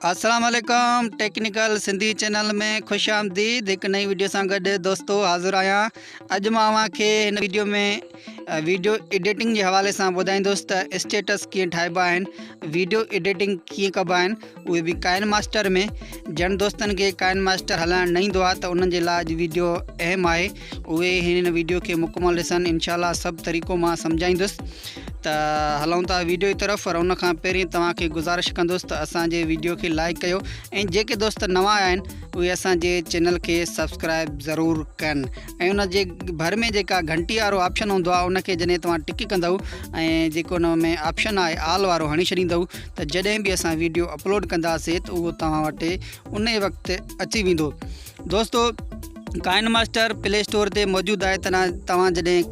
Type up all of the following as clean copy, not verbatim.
अस्सलाम वालेकुम। Technical Sindhi channel में खुश आमदीद। एक नई वीडियो से गॾु दोस्तों हाज़िर आहियां। अॼु मां तव्हांखे हिन वीडियो में वीडियो एडिटिंग के हवाले से ॿुधाईंदुसि त स्टेटस कीअं ठाहिबा आहिनि, वीडियो एडिटिंग कीअं कबा आहिनि, उहे बि काइन मास्टर में। जन दोस्तनि खे काइन मास्टर हलाइणु न ईंदो आहे त उन्हनि जे लाइ अॼु वीडियो अहम आहे। उहे हिन वीडियो के मुकमल ॾिसनि, इंशाल्लाह सभु तरीक़ो मां सम्झाईंदुसि। त हलूं था वीडियो की तरफ़। और उन खां पहिरीं तव्हांखे गुज़ारिश कंदुसि त असांजे वीडियो खे लाइक कयो ऐं जेके दोस्त नवां आया आहिनि उहे असांजे चैनल के सब्सक्राइब ज़रूरु कनि ऐं उन जे भर में जेका घंटी वारो ऑप्शन हूंदो आहे उनखे जॾहिं तव्हां टिक कंदव ऐं जेको उन में ऑप्शन आहे आल वारो हणी छॾींदव त जॾहिं बि असां वीडियो अपलोड कंदासीं त उहो तव्हां वटि उन वक़्तु अची वेंदो। दोस्तों काइन मास्टर प्ले स्टोर ते मौजूदु आहे। तव्हां जॾहिं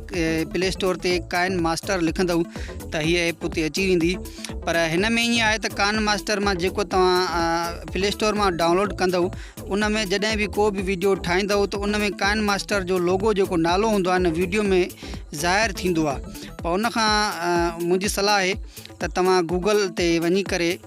प्ले स्टोर ते काइन मास्टर लिखंदव त हीअ ऐप उते अची वेंदी। पर हिन में ईअं आहे त काइन मास्टर मां जेको तव्हां प्ले स्टोर मां डाउनलोड कंदव उन में जॾहिं बि को बि वीडियो ठाहींदव त उन में काइन मास्टर जो लोगो जेको नालो हूंदो आहे न वीडियो में ज़ाहिर थींदो आहे। पर उन खां मुंहिंजी सलाह आहे त तव्हां गूगल ते वञी करे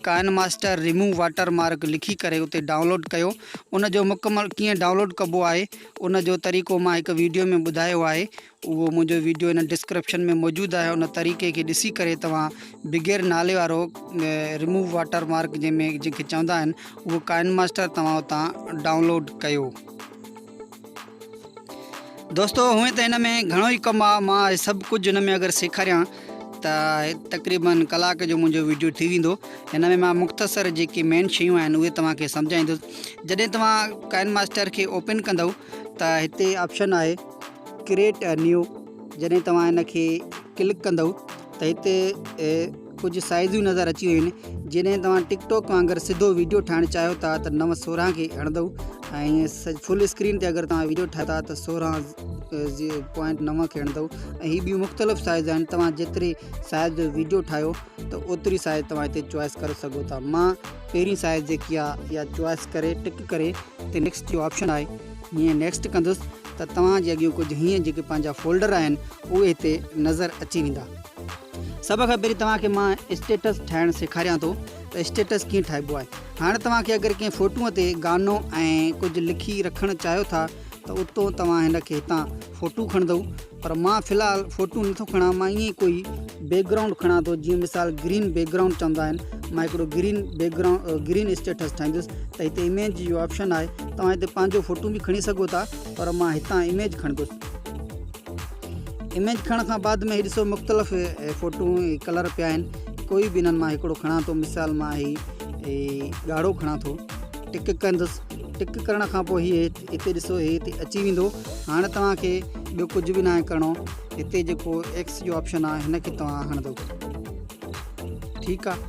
काइन मास्टर रिमूव वाटर मार्क लिखी करे उते डाउनलोड कयो। उन जो मुकमल कीअं डाउनलोड कबो आहे उन जो तरीक़ो मां हिकु वीडियो में ॿुधायो आहे। उहो मुंहिंजो वीडियो इन डिस्क्रिप्शन में मौजूदु आहे। उन तरीक़े खे ॾिसी करे तव्हां बिगेर नाले वारो रिमूव वाटर मार्क जंहिंमें जंहिंखे चवंदा आहिनि उहो काइन मास्टर तव्हां उतां डाउनलोड कयो। दोस्तों हुएं त हिन में घणो ई कमु आहे। मां सभु कुझु हिन में अगरि सेखारियां त तक़रीबन कलाक जो मुंहिंजो वीडियो थी वेंदो। हिन में मां मुख़्तसर जेकी मेन शयूं आहिनि उहे तव्हांखे सम्झाईंदुसि। जॾहिं तव्हां काइन मास्टर खे ओपन कंदव त हिते ऑप्शन आहे क्रिएट अ न्यू। जॾहिं तव्हां हिन खे क्लिक कंदव त हिते कुझु साइज़ूं नज़र अची वियूं आहिनि। जॾहिं तव्हां टिकटॉक वांगुरु सिधो वीडियो ठाहिणु चाहियो था त 9:16 खे हणंदव ऐं फुल स्क्रीन ते अगरि तव्हां वीडियो ठाहियो था त 16.9 खे हणंदव। ऐं हीअ ॿियूं मुख़्तलिफ़ साइज़ आहिनि। तव्हां जेतिरी साइज़ जो वीडियो ठाहियो त ओतिरी साइज़ तव्हां हिते चॉइस करे सघो था। मां पहिरीं साइज़ जेकी आहे इहा चॉइस करे टिक करे हिते नेक्स्ट जो ऑप्शन आहे हीअं नेक्स्ट कंदुसि त तव्हांजे अॻियां कुझु हीअं जेके पंहिंजा फोल्डर आहिनि उहे हिते नज़र अची वेंदा। सभ खां पहिरीं तव्हांखे मां स्टेटस ठाहिणु सेखारियां थो त स्टेटस कीअं ठाहिबो आहे। हाणे तव्हांखे अगरि कंहिं फ़ोटूअ ते गानो ऐं कुझु लिखी रखणु चाहियो था त उतो तव्हां हिन खे हितां फ़ोटू खणंदव। पर मां फ़िलहालु फ़ोटू नथो खणां, मां ईअं ई कोई बैकग्राउंड खणां थो। जीअं मिसाल ग्रीन बैकग्राउंड चवंदा आहिनि, मां हिकिड़ो ग्रीन स्टेटस ठाहींदुसि। त हिते इमेज जो ऑप्शन आहे, तव्हां हिते पंहिंजो फ़ोटू बि खणी सघो था पर मां हितां इमेज खणंदुसि। इमेज खणण खां बाद में ॾिसो मुख़्तलिफ़ फ़ोटू कलर पिया आहिनि। कोई बि इन्हनि मां हिकिड़ो खणां थो। मिसाल मां हीउ ॻाढ़ो खणां थो, टिक कंदुसि। टिक करण खां पोइ हिते ॾिसो हिते अची वेंदो। हाणे तव्हांखे ॿियो कुझु बि न आहे करिणो। हिते जेको एक्स जो ऑप्शन आहे हिन खे तव्हां हणंदव। ठीकु आहे।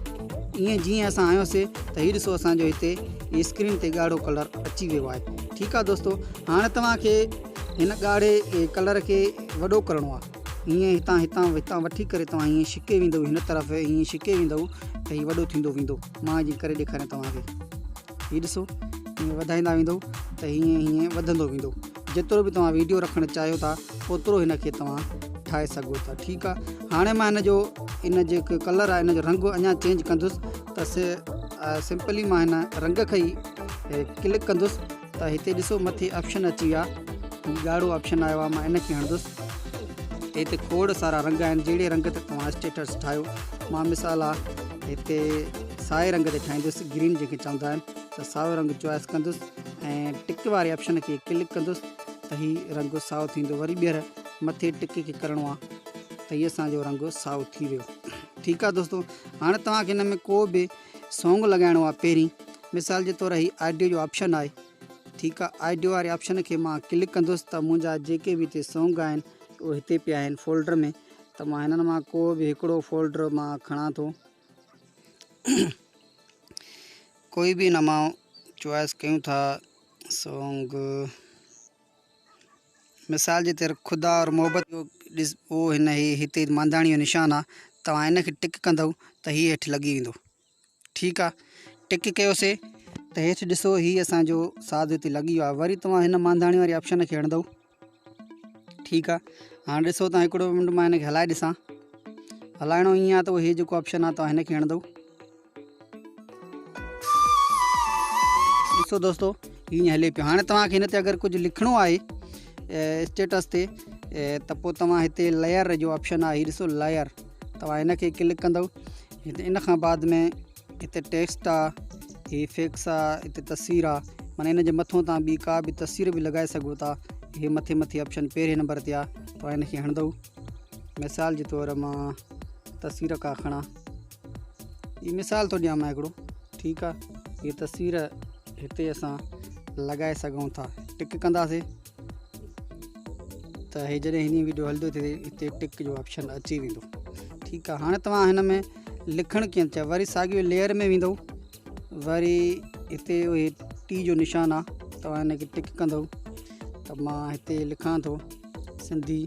ईअं जीअं असां आहियोसीं त हीउ ॾिसो असांजो हिते हीअ स्क्रीन ते ॻाढ़ो कलर अची वियो आहे। ठीकु आहे दोस्तों। हाणे तव्हांखे हिन ॻाढ़े कलर खे वॾो करिणो आहे। हीअं हितां वठी करे तव्हां हीअं छिके वेंदव, हिन तरफ़ हीअं छिके वेंदव त हीअ वॾो थींदो वेंदो। मां जीअं करे ॾेखारियां तव्हांखे, हीअ ॾिसो हीअं वधाईंदा वेंदव त हीअं वधंदो वेंदो। जेतिरो बि तव्हां वीडियो रखणु चाहियो था ओतिरो हिन खे तव्हां ठाहे सघो था। ठीकु आहे। हाणे मां इन जेको कलर आहे इन जो रंग अञा चेंज कंदुसि त सिंपली मां हिन रंग खे ई क्लिक कंदुसि त हिते ॾिसो मथे ऑप्शन अची विया, ॻाढ़ो ऑप्शन आयो आहे। मां इन खे हणंदुसि त हिते खोड़ सारा रंग आहिनि। जहिड़े रंग ते तव्हां स्टेटस ठाहियो, मां मिसाल आहे हिते साए रंग ते ठाहींदुसि, ग्रीन जंहिंखे चवंदा आहिनि। त साओ रंग चॉइस कंदुसि ऐं टिक वारे ऑप्शन खे क्लिक कंदुसि त हीउ रंग साओ थींदो। वरी ॿीहर मथे टिक खे करिणो आहे त हीअ असांजो रंग साओ थी वियो। ठीकु आहे दोस्तों। हाणे तव्हांखे हिन में को बि सॉन्ग लॻाइणो आहे। पहिरीं मिसाल जे तौरु हीउ ऑडियो जो ऑप्शन आहे। ठीकु आहे। ऑडियो वारे ऑप्शन खे मां क्लिक कंदुसि त मुंहिंजा जेके बि हिते सॉन्ग आहिनि उहे हिते पिया आहिनि फोल्डर में। त मां हिननि मां को बि हिकिड़ो फोल्डर मां खणां थो। कोई भी न मां चॉइस कयूं था सॉन्ग। मिसाल जे तौरु खुदा और मोहब्बत जो ॾिस उहो हिते मांदाणी जो निशान आहे। तव्हां हिन खे टिक कंदव त हीअ हेठि लॻी वेंदो। ठीकु आहे। टिक कयोसीं त हेठि ॾिसो हीअ असांजो साधु हिते लॻी वियो आहे। वरी तव्हां हिन मांदाणी वारे ऑप्शन खे हणंदव। ठीकु आहे। हाणे ॾिसो तव्हां हिकिड़ो मिंट मां हिन खे हलाए ॾिसां। हलाइणो ईअं आहे त उहो हीअ जेको ऑप्शन आहे तव्हां हिन खे हणंदव। ॾिसो दोस्तो हीअं हले पियो। हाणे तव्हांखे हिन ते अगरि कुझु लिखिणो आहे स्टेटस ते त पोइ तव्हां हिते लेयर जो ऑप्शन आहे, हीअ ॾिसो लेयर, तव्हां हिन खे क्लिक कंदव। हिते इन खां बाद में हिते टेक्स्ट आहे, हीअ इफेक्ट्स आहे, हिते तस्वीर आहे, माना इन जे मथां तव्हां ॿी का बि तस्वीर बि लॻाए सघो था। हीअ मथे ऑप्शन पहिरें नंबर ते आहे, तव्हां हिन खे हणंदव। मिसाल जे तौरु मां तस्वीर का खणा, हीअ मिसाल थो ॾियां मां हिकिड़ो, ठीकु आहे। हीअ तस्वीर हिते असां लॻाए सघूं था, टिक कंदासीं त हे जॾहिं हिन वीडियो हलंदो थिए हिते टिक जो ऑप्शन अची वेंदो, ठीकु आहे। हाणे तव्हां हिन में लिखणु कीअं चयो, वरी साॻियो लेयर में वेंदव, वरी हिते उहे टी जो निशान आहे, तव्हां हिन खे टिक कंदव। त मां हिते लिखां थो सिंधी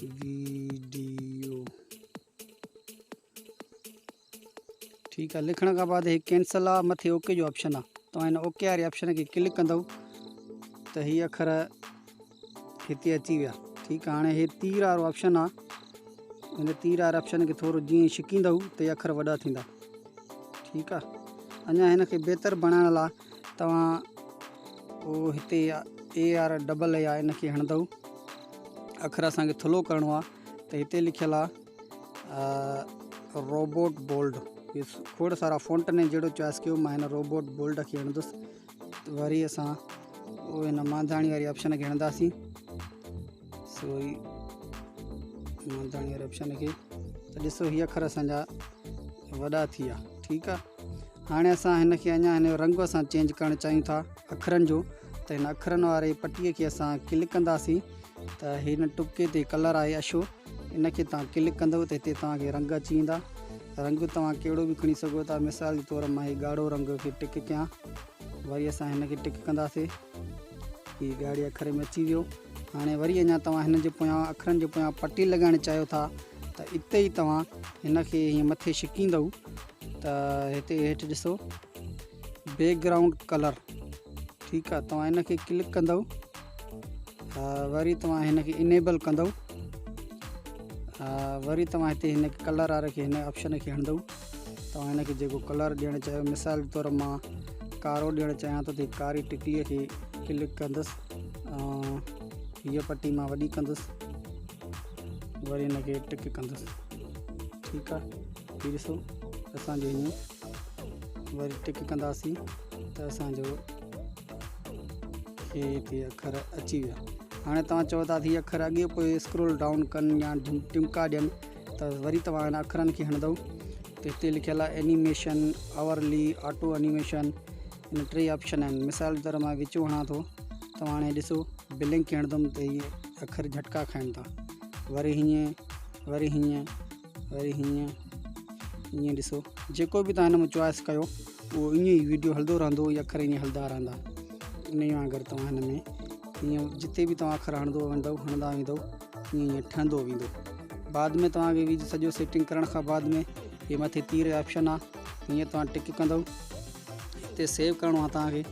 वीडियो, ठीकु आहे। लिखण खां बाद हे कैंसिल आहे, मथे ओके जो ऑप्शन आहे, तव्हां हिन ओके वारे ऑप्शन खे क्लिक कंदव त हीअ अखर हिते अची विया, ठीकु आहे। हाणे हे तीर वारो ऑप्शन आहे, हिन तीर वारे ऑप्शन खे थोरो जीअं छिकींदव त इहे अखर वॾा थींदा, ठीकु आहे। अञा हिन खे बहितर बणाइण लाइ तव्हां उहो हिते ए आर डबल ए आहे, इन खे हणंदव। अखर असांखे थुलो करिणो आहे त हिते लिखियलु आहे रोबोट बोल्ड, खोड़ सारा फ़ॉन्ट ने जहिड़ो चॉइस कयो, मां हिन रोबोट बोल्ड खे हणंदुसि। वरी असां उहो हिन मांधाणी वारी ऑप्शन खे हणंदासीं, सो मांधाणी वारे ऑप्शन खे, त ॾिसो हीअ अखर असांजा वॾा थी विया, ठीकु आहे। हाणे असां हिन खे अञा हिन जो रंग असां चेंज करणु चाहियूं था अखरनि जो, त हिन अखरनि वारे पटीअ खे असां क्लिक कंदासीं त हिन टुके ते कलर आहे अछो, इन खे तव्हां क्लिक कंदव त हिते तव्हांखे रंग अची वेंदा। रंग तव्हां कहिड़ो बि खणी सघो था, मिसाल जे तौरु मां हीअ ॻाढ़ो रंग खे टिक कयां, वरी असां हिन खे टिक कंदासीं, हीअ ॻाढ़े अखर में अची वियो। हाणे वरी अञा तव्हां हिन जे पोयां अखरनि जे पोयां पटी लॻाइणु चाहियो था त इते ई तव्हां हिन खे हीअं मथे छिकींदव त हिते हेठि ॾिसो बैकग्राउंड कलर, ठीकु आहे। तव्हां हिन खे क्लिक कंदव, वरी तव्हां हिन खे इनेबल कंदव, वरी तव्हां हिते हिन कलर वारे खे हिन ऑप्शन खे हणंदव। तव्हां हिन खे जेको कलर ॾियणु चाहियो, मिसाल जे तौरु मां कारो ॾियणु चाहियां थो त कारी टिकलीअ खे क्लिक कंदुसि, हीअ पटी मां वॾी कंदुसि, वरी हिन खे टिक कंदुसि, ठीकु आहे। हीअ ॾिसो असांजो हीअं वरी टिक कंदासीं त असांजो हिते अखर अची विया। हाणे तव्हां चओ था हीअ अखर अॻे पोइ स्क्रोल डाउन कनि या टिमका ॾियनि, त वरी तव्हां हिन अखरनि खे हणंदव त हिते लिखियलु आहे एनिमेशन, आवरली, ऑटो एनिमेशन, हिन 3 ऑप्शन आहिनि। मिसाल जे तौरु मां विचो हणां थो, तव्हां हाणे ॾिसो बिलिंग खे हणंदुमि त हीअ अखर झटका खाइनि था, वरी हीअं, वरी हीअं, वरी हीअं, हीअं ॾिसो जेको बि तव्हां हिन में चॉइस कयो उहो ईअं ई वीडियो हलंदो रहंदो, इहे अखर ईअं हलंदा रहंदा। इन ई वांगुरु तव्हां हिन में हीअं जिते बि तव्हां अखर हणंदा वेंदव हीअं हीअं ठहंदो वेंदो। बाद में तव्हांखे सॼो सेटिंग करण खां बाद में हीअ मथे तीर जो ऑप्शन आहे, हीअं तव्हां टिक कंदव, हिते सेव करिणो आहे तव्हांखे,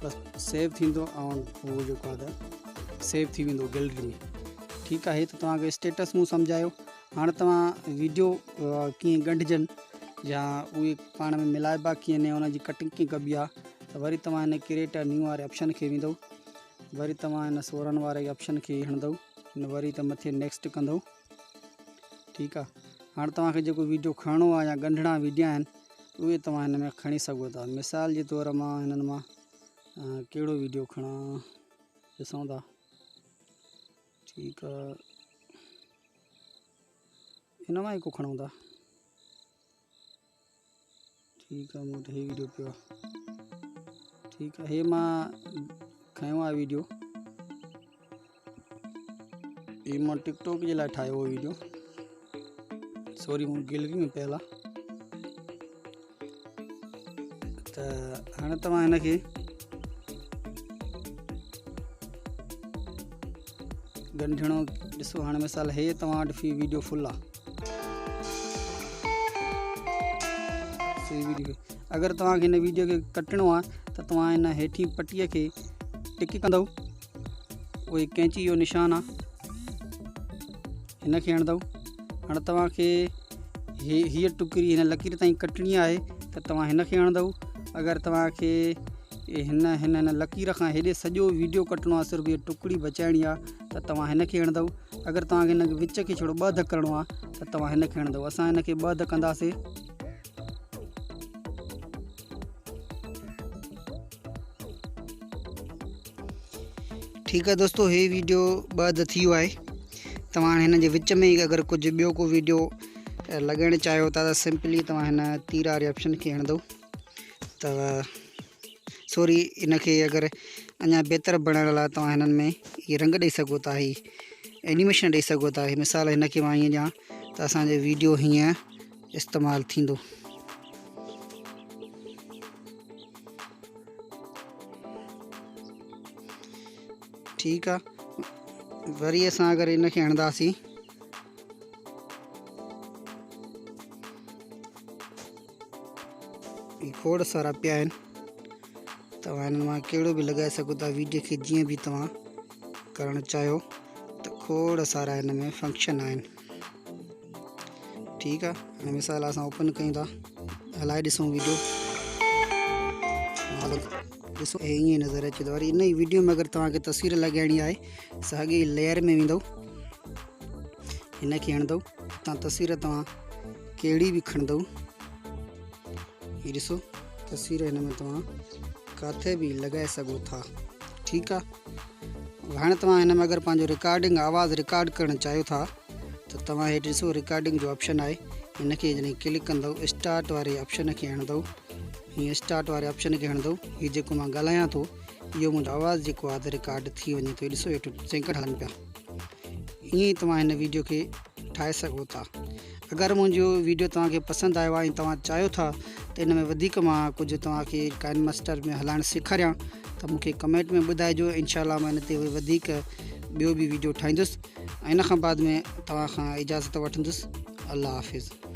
बसि सेव थींदो ऐं उहो जेको आहे त सेव थी वेंदो गैलरी में, ठीकु आहे। त तव्हांखे स्टेटस मूं सम्झायो। हाणे तव्हां वीडियो कीअं ॻंढिजनि या उहे पाण में मिलाइबा कीअं न, उनजी कटिंग कीअं कबी आहे, त वरी तव्हां हिन क्रिएट न्यू वारे ऑप्शन खे वेंदव, वरी तव्हां हिन सोरन वारे ऑप्शन खे हणंदव, वरी त मथे नेक्स्ट कंदव, ठीकु आहे। हाणे तव्हांखे जेको वीडियो खणणो आहे या ॻंढिणा वीडियो आहिनि उहे तव्हां हिन में खणी सघो था। मिसाल जे तौरु मां हिननि मां कहिड़ो वीडियो खणां, ॾिसूं था, ठीकु आहे, हिन मां ई को खणूं था, ठीकु आहे। मूं वटि हीअ वीडियो पियो आहे, ठीकु आहे। हे मां खयो आहे वीडियो, हीअ मां टिकटॉक जे लाइ ठाहियो हुओ वीडियो, सॉरी मूं गैलरी में पियल आहे। त हाणे तव्हां हिन खे ॻंढिणो ॾिसो, हाणे मिसाल हे तव्हां वटि वीडियो फुल आहे, वीडियो अगरि तव्हांखे हिन वीडियो खे कटिणो आहे त तव्हां हिन हेठी पटीअ खे टिक कंदव, उहे कैंची जो निशान आहे, हिन खे हणंदव। हाणे तव्हांखे हीअ टुकड़ी हिन लकीर ताईं कटणी आहे त तव्हां हिनखे हणंदव। अगरि तव्हांखे हिन हिन हिन लकीर खां हेॾे सॼो वीडियो कटणो आहे, सिर्फ़ु हीअ टुकड़ी बचाइणी आहे त तव्हां हिनखे हणंदव। अगरि तव्हांखे हिन विच खे छड़ो 2 धक करिणो आहे त तव्हां हिनखे हणंदव। असां हिनखे 2 धक कंदासीं। ठीकु आहे दोस्तो, हे वीडियो 2 हद थी वियो आहे। तव्हां हिन जे विच में ई अगरि कुझु ॿियो को वीडियो लॻाइणु चाहियो था त सिंपली तव्हां हिन तीर वारे ऑप्शन खे हणंदव त सॉरी इनखे अगरि अञा बहितर बणाइण लाइ तव्हां हिननि में हीअ रंग ॾेई सघो था, ही एनिमेशन ॾेई सघो था। मिसाल हिनखे मां हीअं ॾियां त असांजो वीडियो हीअं इस्तेमालु थींदो। ठीकु आहे, वरी असां अगरि इनखे हणंदासीं खोड़ सारा पिया आहिनि। तव्हां हिन मां कहिड़ो बि लॻाए सघो था वीडियो खे, जीअं बि तव्हां करणु चाहियो त खोड़ सारा हिन में फंक्शन आहिनि। ठीकु आहे, हाणे मिसाल असां ओपन कयूं था, हलाए ॾिसूं वीडियो। ॾिसो ईअं ई नज़र अचे थो। वरी इन ई वीडियो में अगरि तव्हांखे तस्वीर लॻाइणी आहे, साॻी लेयर में वेंदव, हिनखे हणंदव। तस्वीर तव्हां कहिड़ी बि खणंदव, हीअ ॾिसो तस्वीर हिन में तव्हां किथे बि लॻाए सघो था। ठीकु आहे, हाणे तव्हां हिन में अगरि पंहिंजो रिकॉर्डिंग आवाज़ु रिकॉर्ड करणु चाहियो था त तव्हां हेठि ॾिसो रिकॉर्डिंग जो ऑप्शन आहे, हिनखे जॾहिं क्लिक कंदव स्टार्ट वारे ऑप्शन खे हणंदव। हीअं स्टार्ट वारे ऑप्शन खे हणंदव। हीअ जेको मां ॻाल्हायां थो इहो मुंहिंजो आवाज़ु जेको आहे रिकॉर्ड थी वञे थो। ॾिसो हेठि सेकंड हलनि पिया। ईअं ई तव्हां हिन वीडियो खे ठाहे सघो था। अगरि मुंहिंजो वीडियो तव्हांखे पसंदि आयो आहे ऐं तव्हां चाहियो था त हिन में वधीक मां कुझु तव्हांखे काइन मास्टर में हलाइणु सेखारियां त मूंखे कमेंट में ॿुधाइजो। इनशाला मां हिन ते वधीक ॿियो बि वीडियो ठाहींदुसि। ऐं इन खां बाद में तव्हां खां इजाज़त वठंदुसि। अल्लाह हाफ़िज़।